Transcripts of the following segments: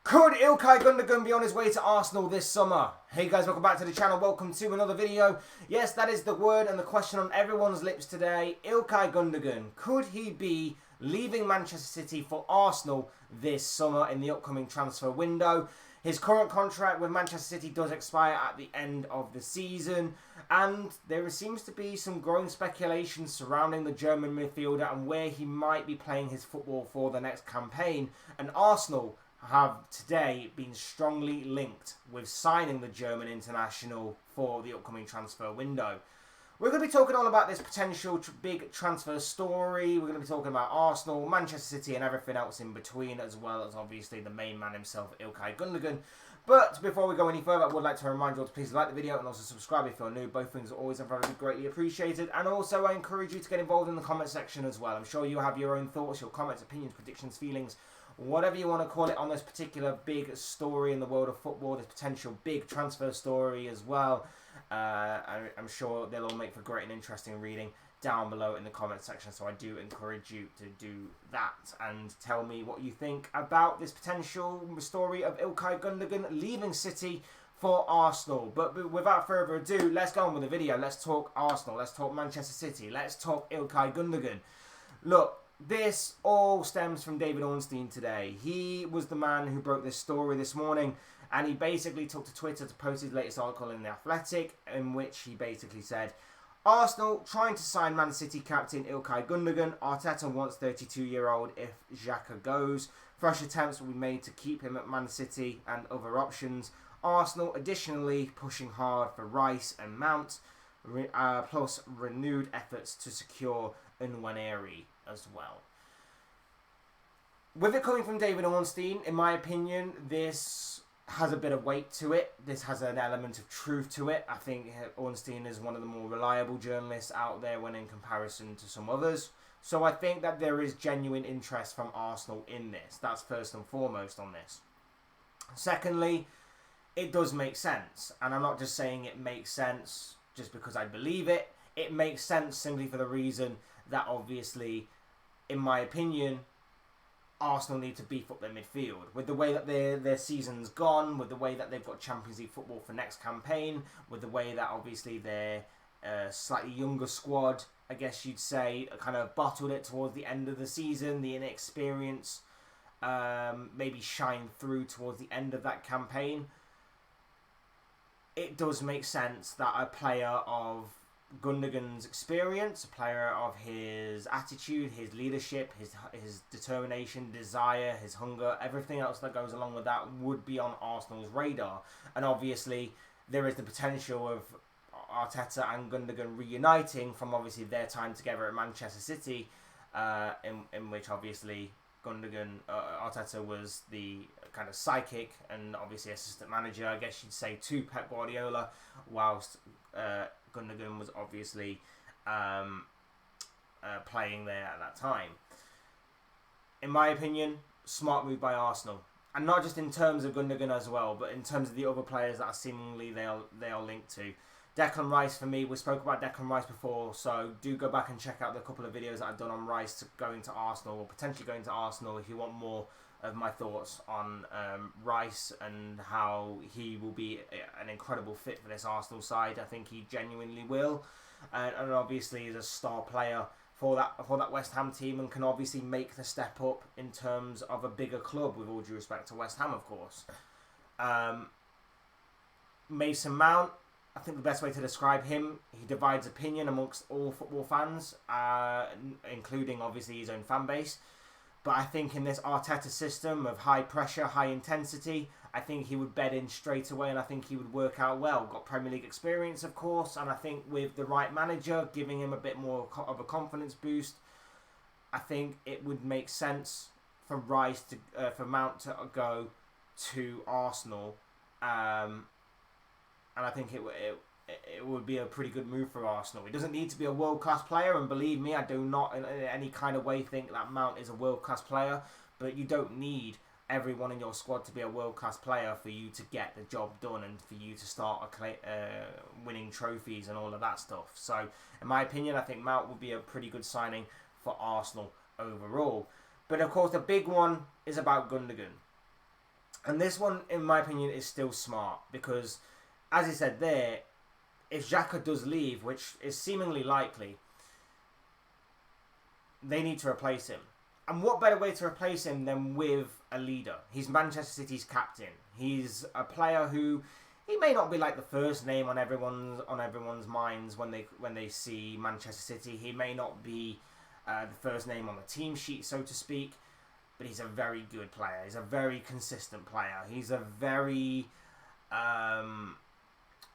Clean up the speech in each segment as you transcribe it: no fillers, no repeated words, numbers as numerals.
Could Ilkay Gundogan be on his way to Arsenal this summer? Hey guys, welcome back to the channel. Welcome to another video. Yes, that is the word and the question on everyone's lips today. Ilkay Gundogan, could he be leaving Manchester City for Arsenal this summer in the upcoming transfer window? His current contract with Manchester City does expire at the end of the season, and there seems to be some growing speculation surrounding the German midfielder and where he might be playing his football for the next campaign. And Arsenal have today been strongly linked with signing the German international for the upcoming transfer window. We're going to be talking all about this potential big transfer story. We're going to be talking about Arsenal, Manchester City and everything else in between, as well as obviously the main man himself, Ilkay Gundogan. But before we go any further, I would like to remind you all to please like the video and also subscribe if you're new. Both things are always and very greatly appreciated. And also I encourage you to get involved in the comment section as well. I'm sure you have your own thoughts, your comments, opinions, predictions, feelings, whatever you want to call it on this particular big story in the world of football, this potential big transfer story as well. I'm sure they'll all make for great and interesting reading down below in the comment section, so I do encourage you to do that and tell me what you think about this potential story of Ilkay Gundogan leaving City for Arsenal. But without further ado, let's go on with the video. Let's talk Arsenal, let's talk Manchester City, let's talk Ilkay Gundogan. Look, this all stems from David Ornstein today. He was the man who broke this story this morning, and he basically took to Twitter to post his latest article in The Athletic, in which he basically said, Arsenal trying to sign Man City captain Ilkay Gundogan. Arteta wants 32-year-old if Xhaka goes. Fresh attempts will be made to keep him at Man City and other options. Arsenal additionally pushing hard for Rice and Mount, plus renewed efforts to secure Nwaneri as well. With it coming from David Ornstein, in my opinion, this has a bit of weight to it. This has an element of truth to it. I think Ornstein is one of the more reliable journalists out there when in comparison to some others. So I think that there is genuine interest from Arsenal in this. That's first and foremost on this. Secondly, it does make sense. And I'm not just saying it makes sense just because I believe it. It makes sense simply for the reason that obviously, in my opinion, Arsenal need to beef up their midfield. With the way that their season's gone, with the way that they've got Champions League football for next campaign, with the way that obviously their slightly younger squad, I guess you'd say, kind of bottled it towards the end of the season, the inexperience maybe shined through towards the end of that campaign. It does make sense that a player of Gundogan's experience, a player of his attitude, his leadership, his determination, desire, his hunger, everything else that goes along with that would be on Arsenal's radar. And obviously there is the potential of Arteta and Gundogan reuniting from obviously their time together at Manchester City, in which obviously Arteta was the kind of sidekick and obviously assistant manager, I guess you'd say, to Pep Guardiola, whilst Gundogan was obviously playing there at that time. In my opinion, smart move by Arsenal. And not just in terms of Gundogan as well, but in terms of the other players that are seemingly they are linked to. Declan Rice, for me, we spoke about Declan Rice before, so do go back and check out the couple of videos that I've done on Rice going to Arsenal, or potentially going to Arsenal, if you want more of my thoughts on Rice and how he will be an incredible fit for this Arsenal side. I think he genuinely will, and obviously is a star player for that West Ham team, and can obviously make the step up in terms of a bigger club, with all due respect to West Ham, of course. Mason Mount, I think the best way to describe him, he divides opinion amongst all football fans, including obviously his own fan base. But I think in this Arteta system of high pressure, high intensity, I think he would bed in straight away, and I think he would work out well. Got Premier League experience, of course, and I think with the right manager giving him a bit more of a confidence boost, I think it would make sense for for Mount to go to Arsenal, and I think it would be a pretty good move for Arsenal. He doesn't need to be a world-class player, and believe me, I do not in any kind of way think that Mount is a world-class player, but you don't need everyone in your squad to be a world-class player for you to get the job done and for you to start winning trophies and all of that stuff. So, in my opinion, I think Mount would be a pretty good signing for Arsenal overall. But, of course, the big one is about Gundogan. And this one, in my opinion, is still smart because, as I said there, if Xhaka does leave, which is seemingly likely, they need to replace him. And what better way to replace him than with a leader? He's Manchester City's captain. He's a player who he may not be like the first name on everyone's minds when they see Manchester City. He may not be the first name on the team sheet, so to speak. But he's a very good player. He's a very consistent player. He's a very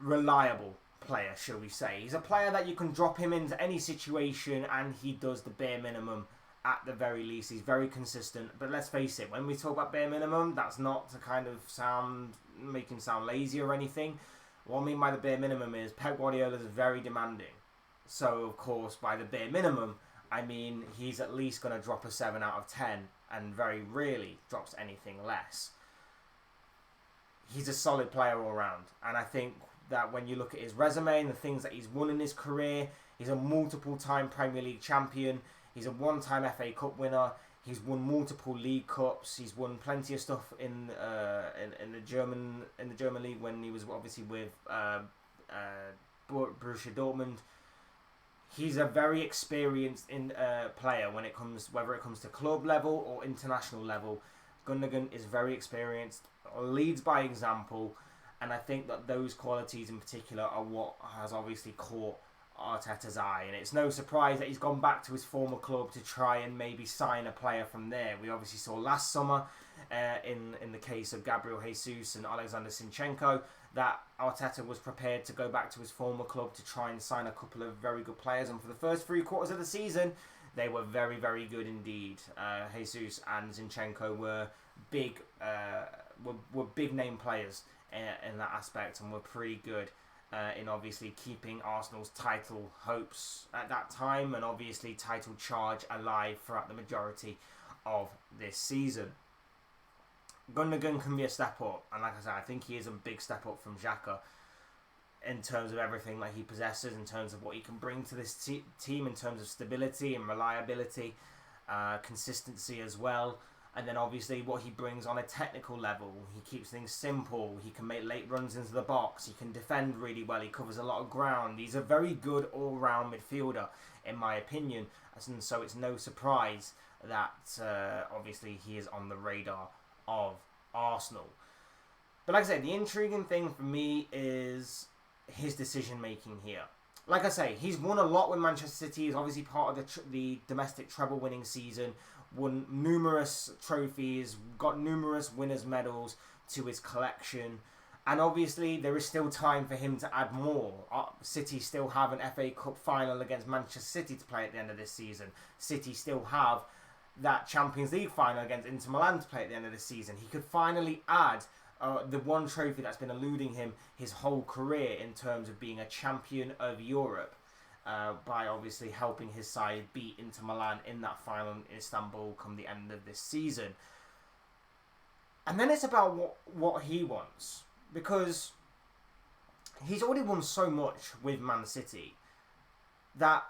reliable player, shall we say. He's a player that you can drop him into any situation and he does the bare minimum at the very least. He's very consistent. But let's face it, when we talk about bare minimum, that's not to kind of make him sound lazy or anything. What I mean by the bare minimum is Pep Guardiola is very demanding. So, of course, by the bare minimum, I mean he's at least going to drop a 7 out of 10 and very rarely drops anything less. He's a solid player all round. And I think that when you look at his resume and the things that he's won in his career, he's a multiple-time Premier League champion. He's a one-time FA Cup winner. He's won multiple League Cups. He's won plenty of stuff in the German league when he was obviously with Borussia Dortmund. He's a very experienced player whether it comes to club level or international level. Gundogan is very experienced, leads by example, and I think that those qualities in particular are what has obviously caught Arteta's eye. And it's no surprise that he's gone back to his former club to try and maybe sign a player from there. We obviously saw last summer in the case of Gabriel Jesus and Alexander Zinchenko that Arteta was prepared to go back to his former club to try and sign a couple of very good players. And for the first 3 quarters of the season, they were very, very good indeed. Jesus and Zinchenko were big name players in that aspect and were pretty good in obviously keeping Arsenal's title hopes at that time and obviously title charge alive throughout the majority of this season. Gundogan can be a step up, and like I said, I think he is a big step up from Xhaka in terms of everything that he possesses, in terms of what he can bring to this team, in terms of stability and reliability, consistency as well, and then obviously what he brings on a technical level. He keeps things simple, he can make late runs into the box, he can defend really well, he covers a lot of ground. He's a very good all-round midfielder, in my opinion, and so it's no surprise that obviously he is on the radar of Arsenal. But like I said, the intriguing thing for me is his decision making here. Like I say, he's won a lot with Manchester City. He's obviously part of the domestic treble winning season, won numerous trophies, got numerous winners' medals to his collection, and obviously there is still time for him to add more. City still have an FA Cup final against Manchester City to play at the end of this season. City still have that Champions League final against Inter Milan to play at the end of the season. He could finally add the one trophy that's been eluding him his whole career in terms of being a champion of Europe by obviously helping his side beat Inter Milan in that final in Istanbul come the end of this season. And then it's about what he wants, because he's already won so much with Man City that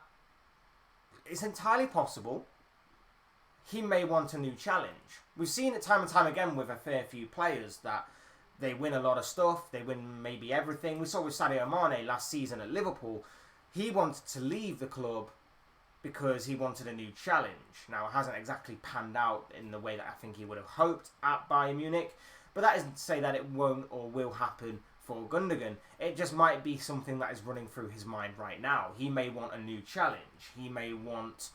it's entirely possible he may want a new challenge. We've seen it time and time again with a fair few players that they win a lot of stuff, they win maybe everything. We saw with Sadio Mane last season at Liverpool. He wanted to leave the club because he wanted a new challenge. Now, it hasn't exactly panned out in the way that I think he would have hoped at Bayern Munich, but that isn't to say that it won't or will happen for Gundogan. It just might be something that is running through his mind right now. He may want a new challenge. He may want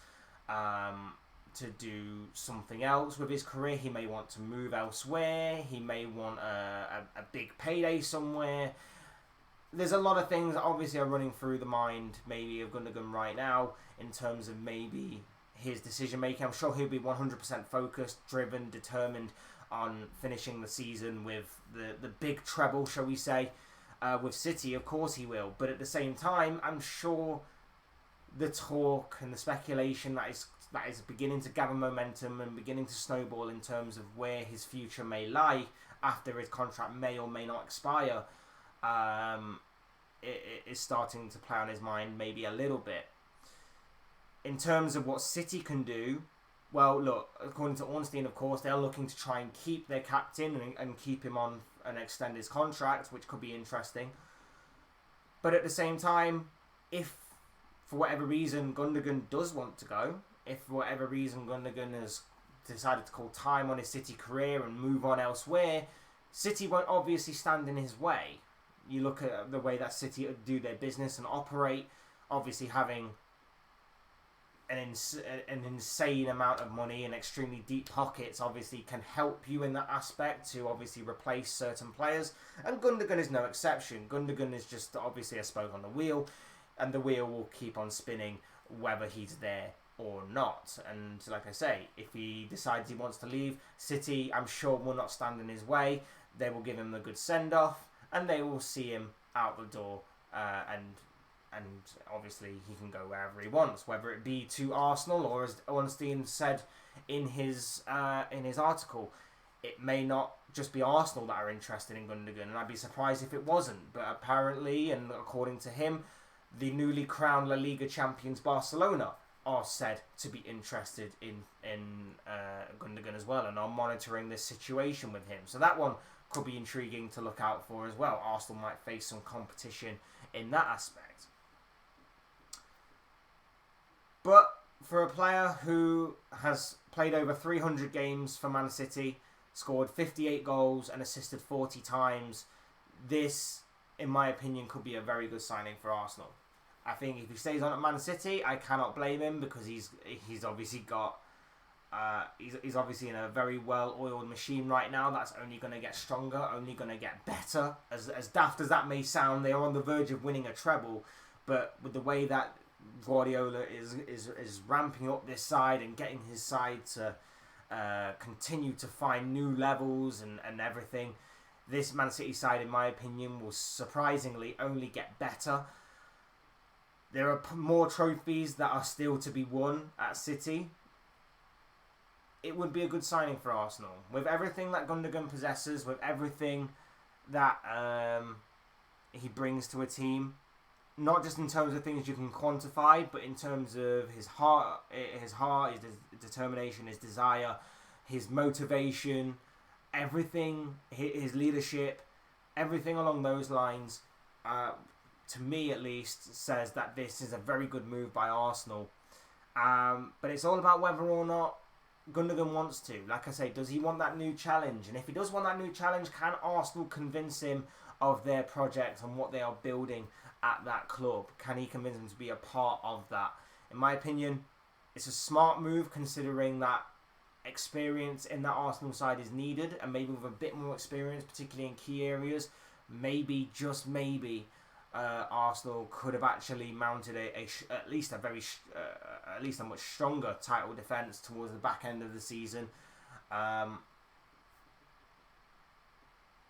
to do something else with his career. He may want to move elsewhere. He may want a big payday somewhere. There's a lot of things that obviously are running through the mind maybe of Gundogan right now in terms of maybe his decision making. I'm sure he'll be 100% focused, driven, determined on finishing the season with the big treble, shall we say, with City. Of course he will, but at the same time, I'm sure the talk and the speculation that is beginning to gather momentum and beginning to snowball in terms of where his future may lie after his contract may or may not expire, it is starting to play on his mind maybe a little bit. In terms of what City can do, Well, look, according to Ornstein, of course, they're looking to try and keep their captain and keep him on and extend his contract, which could be interesting. But at the same time, if for whatever reason Gundogan does want to go, if for whatever reason Gundogan has decided to call time on his City career and move on elsewhere, City won't obviously stand in his way. You look at the way that City do their business and operate, obviously having an insane amount of money and extremely deep pockets obviously can help you in that aspect to obviously replace certain players, and Gundogan is no exception. Gundogan is just obviously a spoke on the wheel, and the wheel will keep on spinning whether he's there or not. And like I say, if he decides he wants to leave, City, I'm sure, will not stand in his way. They will give him a good send-off, and they will see him out the door, and obviously he can go wherever he wants, whether it be to Arsenal or, as Ornstein said in his article, it may not just be Arsenal that are interested in Gundogan, and I'd be surprised if it wasn't. But apparently, and according to him, the newly crowned La Liga champions Barcelona are said to be interested in Gundogan as well, and are monitoring this situation with him. So that one could be intriguing to look out for as well. Arsenal might face some competition in that aspect. But for a player who has played over 300 games for Man City, scored 58 goals and assisted 40 times, this, in my opinion, could be a very good signing for Arsenal. I think if he stays on at Man City, I cannot blame him, because he's obviously got he's obviously in a very well-oiled machine right now that's only going to get stronger, only going to get better. As daft as that may sound, they are on the verge of winning a treble, but with the way that Guardiola is ramping up this side and getting his side to continue to find new levels and everything, this Man City side, in my opinion, will surprisingly only get better. There are more trophies that are still to be won at City. It would be a good signing for Arsenal. With everything that Gundogan possesses, with everything that he brings to a team, not just in terms of things you can quantify, but in terms of his heart, his determination, his desire, his motivation, everything, his leadership, everything along those lines, to me at least, says that this is a very good move by Arsenal. But it's all about whether or not Gundogan wants to. Like I say, does he want that new challenge? And if he does want that new challenge, can Arsenal convince him of their project and what they are building at that club? Can he convince him to be a part of that? In my opinion, it's a smart move, considering that experience in that Arsenal side is needed, and maybe with a bit more experience, particularly in key areas, maybe, just maybe, Arsenal could have actually mounted at least a much stronger title defence towards the back end of the season.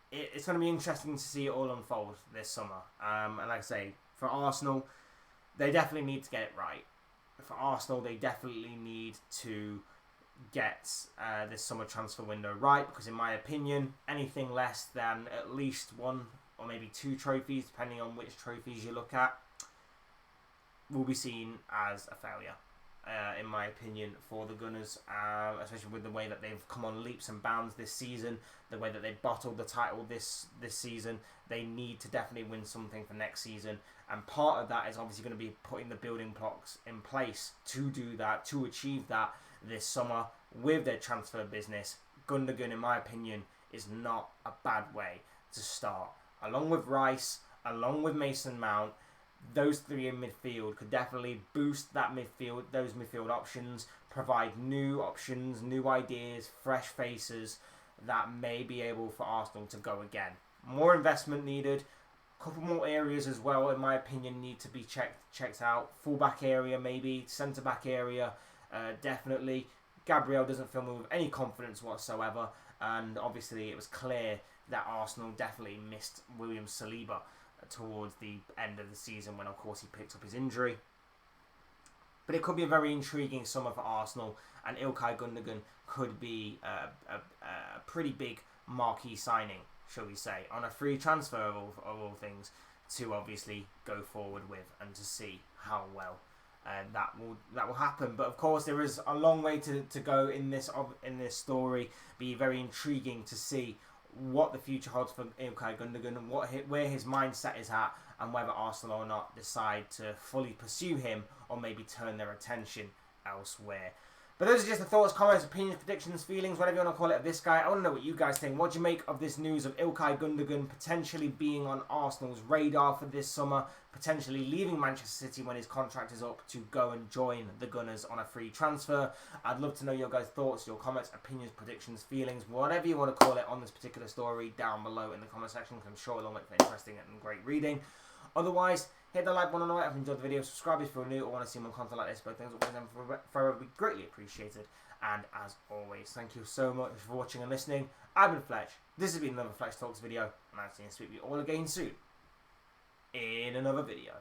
It's going to be interesting to see it all unfold this summer. And like I say, for Arsenal, they definitely need to get it right. For Arsenal, they definitely need to get this summer transfer window right, because in my opinion, anything less than at least one or maybe two trophies, depending on which trophies you look at, will be seen as a failure, in my opinion, for the Gunners, especially with the way that they've come on leaps and bounds this season, the way that they bottled the title this season. They need to definitely win something for next season, and part of that is obviously going to be putting the building blocks in place to do that, to achieve that this summer with their transfer business. Gundogan, in my opinion, is not a bad way to start. Along with Rice, along with Mason Mount, those three in midfield could definitely boost that midfield, those midfield options, provide new options, new ideas, fresh faces that may be able for Arsenal to go again. More investment needed. A couple more areas as well, in my opinion, need to be checked out. Fullback area maybe, centre-back area, definitely. Gabriel doesn't fill me with any confidence whatsoever, and obviously it was clear that Arsenal definitely missed William Saliba towards the end of the season, when of course he picked up his injury. But it could be a very intriguing summer for Arsenal, and Ilkay Gundogan could be a pretty big marquee signing, shall we say, on a free transfer of all things, to obviously go forward with and to see how well and that will happen. But of course, there is a long way to go in this story. Be very intriguing to see what the future holds for Ilkay Gundogan and where his mindset is at, and whether Arsenal or not decide to fully pursue him or maybe turn their attention elsewhere. But those are just the thoughts, comments, opinions, predictions, feelings, whatever you want to call it, of this guy. I want to know what you guys think. What do you make of this news of Ilkay Gundogan potentially being on Arsenal's radar for this summer, potentially leaving Manchester City when his contract is up to go and join the Gunners on a free transfer? I'd love to know your guys' thoughts, your comments, opinions, predictions, feelings, whatever you want to call it on this particular story down below in the comment section, because I'm sure it'll make for interesting and great reading. Otherwise, hit the like button on the way if you enjoyed the video, subscribe if you're new or want to see more content like this. Both things will forever be greatly appreciated. And as always, thank you so much for watching and listening. I've been Fletch. This has been another Fletch Talks video, and I'll see you all again soon in another video.